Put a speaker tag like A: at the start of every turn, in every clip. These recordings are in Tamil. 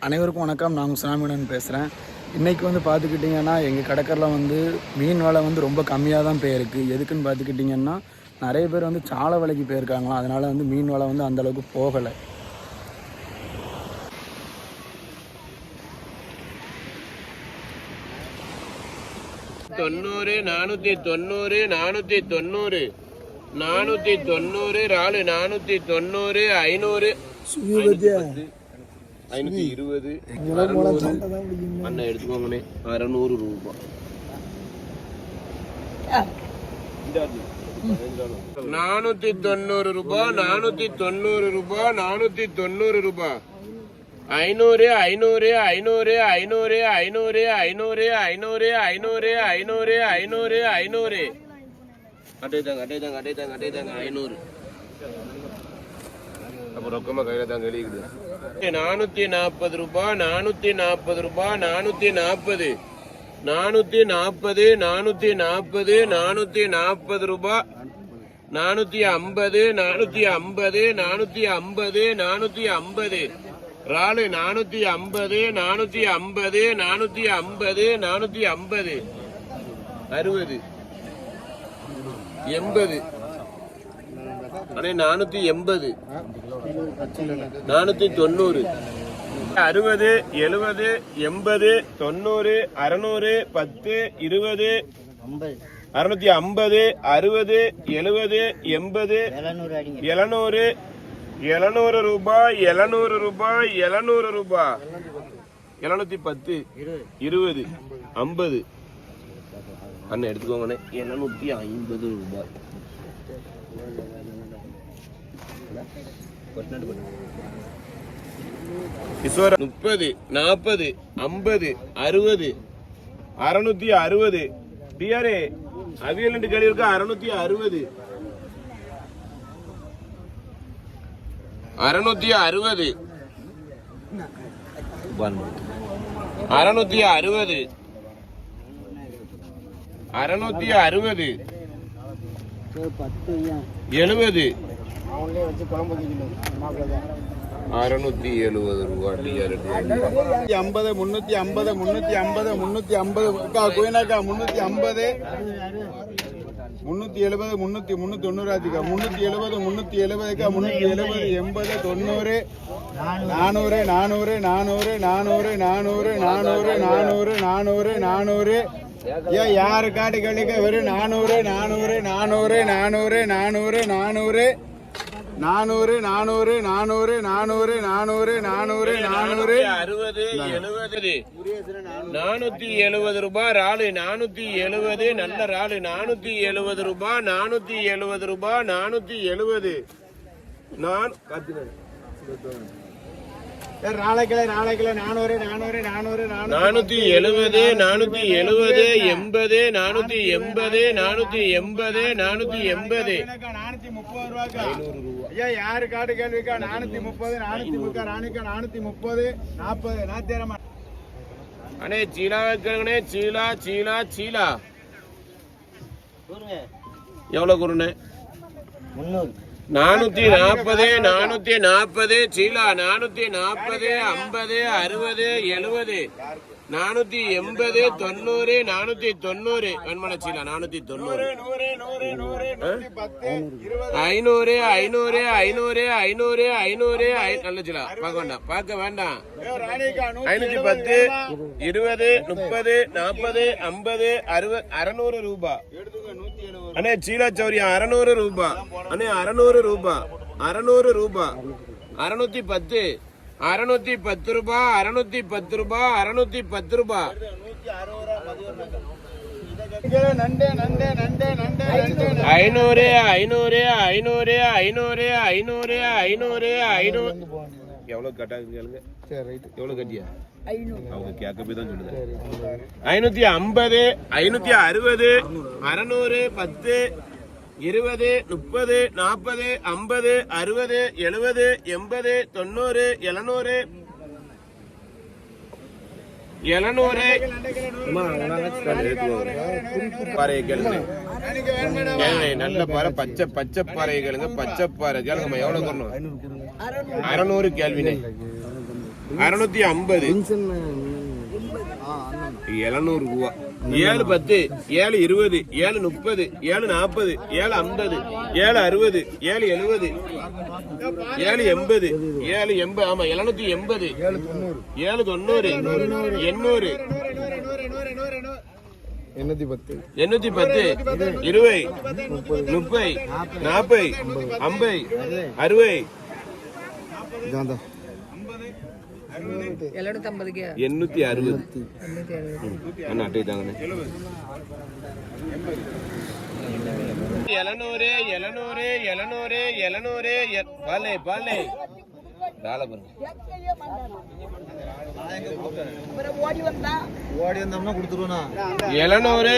A: அனைவருக்கும் வணக்கம். நான் சுனாமிடன் பேசுகிறேன். இன்றைக்கி பார்த்துக்கிட்டிங்கன்னா எங்கள் கடற்கரையில் மீன் வலை ரொம்ப கம்மியாக தான் போயிருக்கு. எதுக்குன்னு பார்த்துக்கிட்டிங்கன்னா நிறைய பேர் சாலை வலைக்கு போயிருக்காங்களாம். அதனால் மீன் வலை அந்தளவுக்கு போகலை.
B: தொண்ணூறு 490 490 490 ராலு 490 500 520 அண்ணன் எடுத்துக்கோங்கண்ணே 600 ரூபாய். 490 ரூபாய் 490 ரூபாய் 490 ரூபாய் 500 500 500 500 500 500 500 500 500 500 500 அட்டைதாங்க 500. அப்புறம் ரொக்கமா கையில தாங்க எழுதிக்குது. 440 ரூபாய் 440 ரூபாய் 440 440 440 440 ரூபாய் 450 450 450 450 ராலு 450 450 450 450 60 80 அண்ணே 480 490 60 70 80 90 600 10 20 650 60 70 80 700 700 ரூபாய் 700 ரூபாய் 700 ரூபாய் 710 20 50 அண்ணன் எடுத்துக்கோங்கண்ணே 750 ரூபாய். 30 40 50 60 660 டிஆர்ஏ அவியல் ரெண்டு கறி இருக்கு 660 660 660 660 70 670 ரூபாய்.
A: 50 350 350 350 கோயினாக்கா 350 370 390 ஆச்சுக்கா 370 370 370 80 90 400 400 400 400 400 400 400 400 400 ஏன் யாரு காட்டு கழிக்க வெறும் 400 400 400 400 400 400 400 400 400 400 400 400 400
B: 60 470 ரூபாய் ராலு 470 நல்ல ராலு 470 ரூபாய் 470 ரூபாய் 470 நான்
A: நாளைக்கு 400 400 400 470
B: 470 80 480 480
A: ஐயா யாரு காட்டு கேள்விக்கா 430 430 ராணிக்கா 430 40 40
B: அண்ணே சீலா வைக்கிறே சீலா சீலா சீலா எவ்வளவு குருண்ணே 440 440 சீலா 440 50 60 70 480 90 490 வெண்மன சீலா 490 500 500 500 500 500 நல்ல சீலா பார்க்க வேண்டாம் பார்க்க வேண்டாம் 510 20 30 40 50 60 600 ரூபாய். அண்ணே சீலா சௌரியம் 600 ரூபாய். அண்ணே 600 ரூபாய் 600 ரூபாய் 610 610 ரூபாய் 610 ரூபாய் 610 ரூபாய் 500 500 500 500 500 500 500 எவ்வளவு கட்டாங்க கேளுங்க. எவ்வளவு கட்டியா அவங்க கேட்க போய் தான் சொல்லுது. 550 560 600 10 20 30 40 50 60 70 80 90 700 பாறை கேளுங்க. நல்ல பாறை பச்சை பச்சை பாறை கேளுங்க. பச்சை பாறை கேளுங்க. எவ்வளவு கொள்ளணும் 600 கேள்வினே 650 700 ரூபா 7 10 7 20 7 30 7 40 7 50 7 60 7 70 7 80 7 80 ஆமா 780 7 90 800 810 20 30 40 50 60 860 அண்ணா அட்டை தாங்கண்ணே 700 பாலே டால பாருங்க
C: ஓடி வந்தோம்னா கொடுத்துருவோண்ணா
B: 700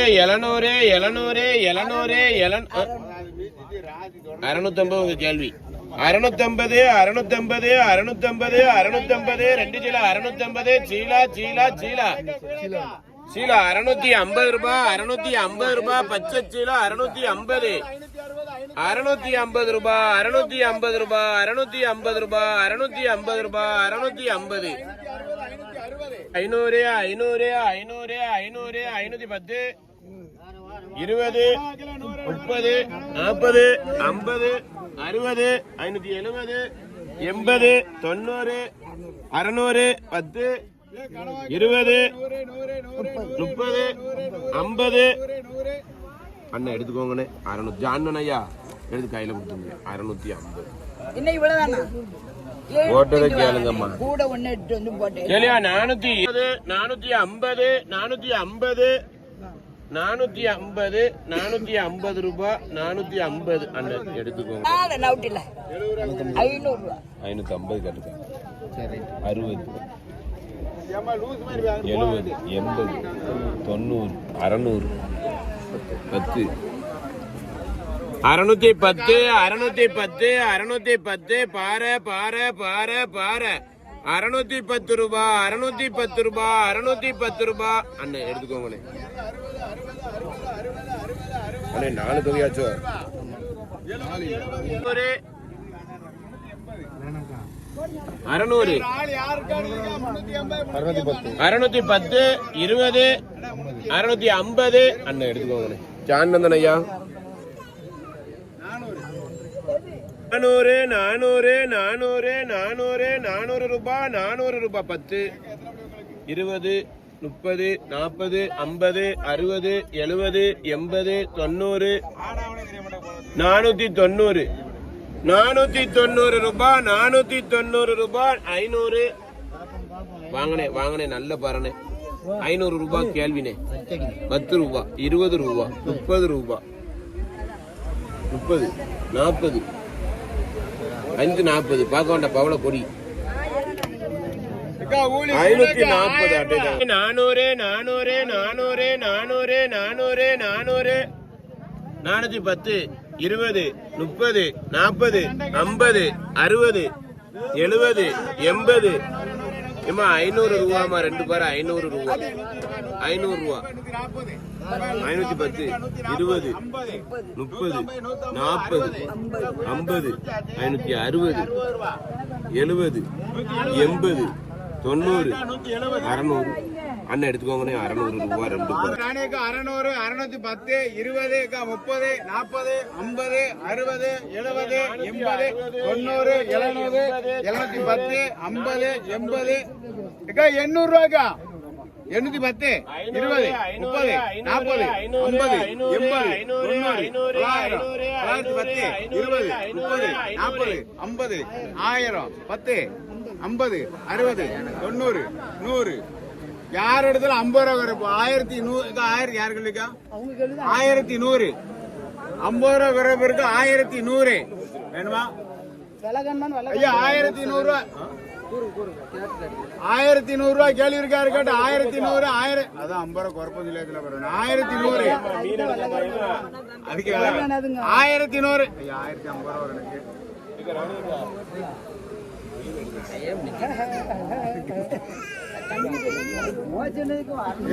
B: 650 உங்க கேள்வி 650 2 சீலா 650 சீலா 650 ரூபாய் பச்சை சீலா 650 ரூபாய் 650 500 510 20 30 40 50 60 570 80 90 600 10 20 30 50 அண்ணா எடுத்துக்கோங்கண்ணே 600 ஜான் ஐயா எடுத்து கையில கொடுத்துங்க 650
D: என்ன இவ்வளவுதானா
B: போட்டதை கேளுங்கம்மா
D: கூட ஒண்ணு எடுத்து வந்து போட்டேன்
B: கேளியா 450 ரூபாய் 450 அண்ணன் எடுத்துக்கோங்க
D: நவுட்டில 500 ரூபாய்
B: 550 கட்டுங்க 60 70 80 90 600 10 610 பாரு 610 ரூபாய் அண்ணன் எடுத்துக்கோங்களே அண்ணே 4 தொகையாச்சோ 600 610 20 650 அண்ணன் எடுத்துக்கோங்களே சாந்தன் ஐயா 400 ரூபாய் 10 20 30 40 50 60 70 80 90 490 ரூபாய் 500 வாங்கனே நல்ல பாருனே 500 ரூபாய் கேள்வினே 10 ரூபாய் 20 ரூபாய் 30 ரூபாய் 30 40 540 பார்க்க வேண்டாம் பவள கொடி 540 400 410 20 30 40 50 60 70 80 ஏமா 500 ரூபாமா 2 பாரு 500 ரூபா 500 ரூபா 510 20 30 40 50 560 70 80 90 600 அண்ணன் எடுத்துக்கோங்கண்ணே 600 ரூபாய் 2
A: 600 610 20 30 40 50 60 70 80 90 710 50 80 800 ரூபாய்க்கா 810 20 30 40 50 80 90 100 10 50 60 90 100 யார் இடத்துல 50 ரூபா குறைப்பு 1100 யாரு கேளுக்கா 1100 50 ரூபா குறைப்பு இருக்கு 1100 வேணுமா ஐயா 1100 ரூபா 1100 ரூபா கேள்வி இருக்காரு கேட்டு 1100 1000 அதான் 50 ரூபா குறைப்பு நிலையத்துல வரணும் 1100 அதுக்கு 1100 ஐயா 1050 ரூபா எனக்கு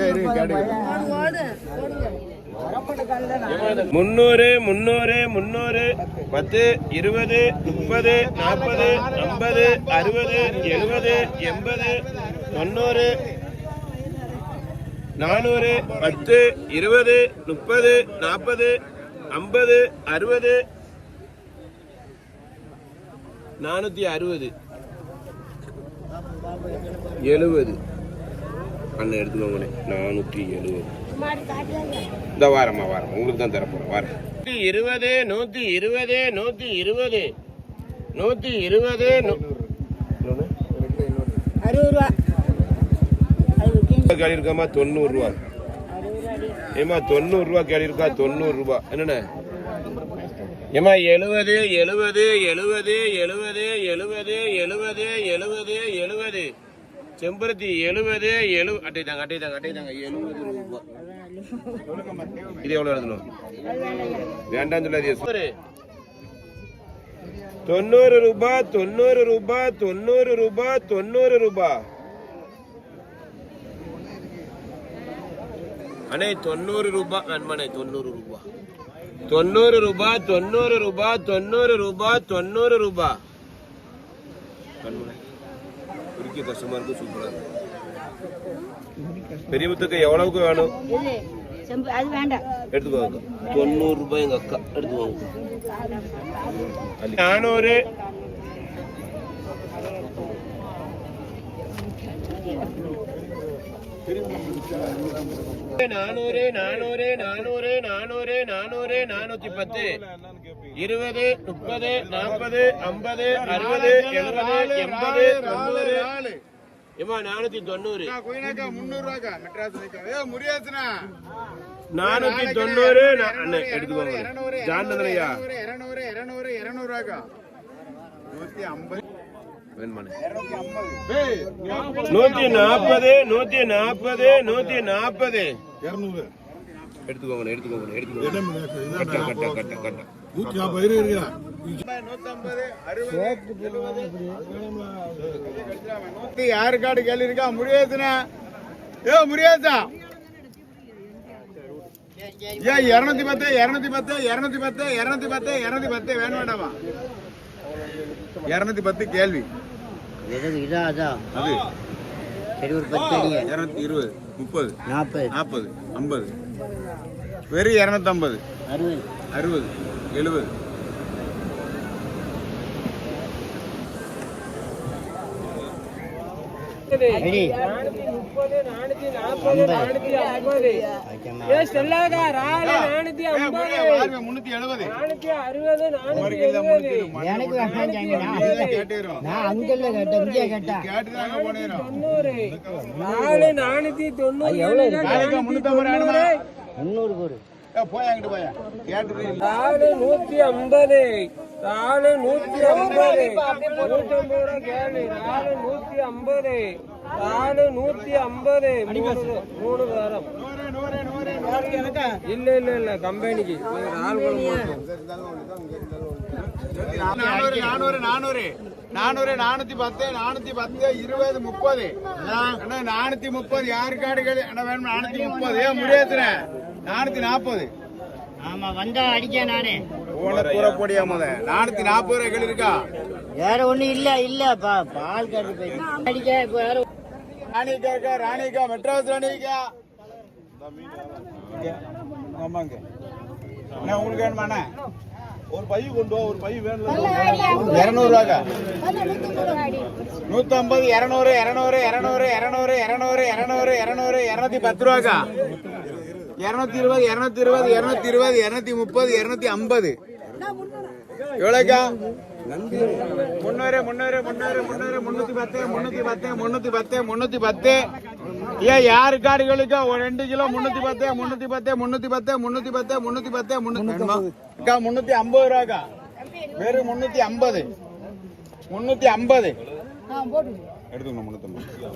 A: இருங்க கேட்டுக்கிறேன்.
B: 300 300 300 10 20 30 40 50 60 70 80 90 400 10 20 30 40 50 60 460 70 அண்ணன் எடுத்துக்கோங்களே 470 இந்த வாரம்மா வாரம் உங்களுக்கு தான் தரப்போறேன் வாரம் 120 120 120 120 கேள்வி இருக்காமா 90 ரூபா ஏமா 90 ரூபா கேள்வி இருக்கா 90 ரூபா என்னண்ணே ஏமா 70 70 70 70 70 70 70 70 செம்பருத்தி 70 70 அட்டைதாங்க 70 ரூபா இது எவ்வளவு எழுதணும் வேண்டாம் சொல்லாதீங்க 90 ரூபா 90 ரூபா 90 ரூபா 90 ரூபா அண்ணே 90 ரூபா அன்பானே 90 ரூபா 90 ரூபா 90 ரூபா 90 ரூபா 90 ரூபா குறுக்கிய கஷ்டமா இருக்கு சூப்பரா பெரிய முத்துக்கு எவ்வளவுக்கு வேணும்
C: அது வேண்டாம்
B: எடுத்துக்கோங்க 90 ரூபாய் எங்க அக்கா எடுத்துக்கோங்க 400 400 400 400 400 400 410 20 30 40 50 60 70 80 90 ஏமா 490 490 அண்ணே எடுத்துக்கோங்க ஜாண்டனையா 140 எடுத்துக்கோங்க கட்ட
A: 150 யாரு கார்டு கேள்வி இருக்கா முடியாதுண்ணா முடியாதா ஏன் 210 வேணும் வேண்டாமா 210 கேள்வி அது சரி ஒரு 10 220 30 40 50 வெறும் 250 60 70
B: இல்ல கம்பெனிக்கு
A: 410 20 30 யாரு காடுகள் வேணும் 430 ஏன் முடியாது 440
C: ஆமா வந்தா அடிக்க நானே
A: கூற போடியா முத 440 ரூபாய்கள் இருக்கா
C: வேற ஒண்ணு இல்ல பால் கறி போய் அடிக்க வேற
A: ராணிக்கா மெட்ராஸ் ராணிக்கா ஆமாங்க என்ன உங்களுக்கு வேணுமாண்ணே ஒரு பை கொண்டு வா ஒரு பை வேணும் 200 ரூபாக்கா 150 200 210 ரூபாக்கா 220 230 எவ்வளோக்கா 310 ஏன் யாரு காடுகளுக்கா 2 கிலோ 310 350 ரூபாக்கா வெறும் 350 எடுத்துக்கணும் 350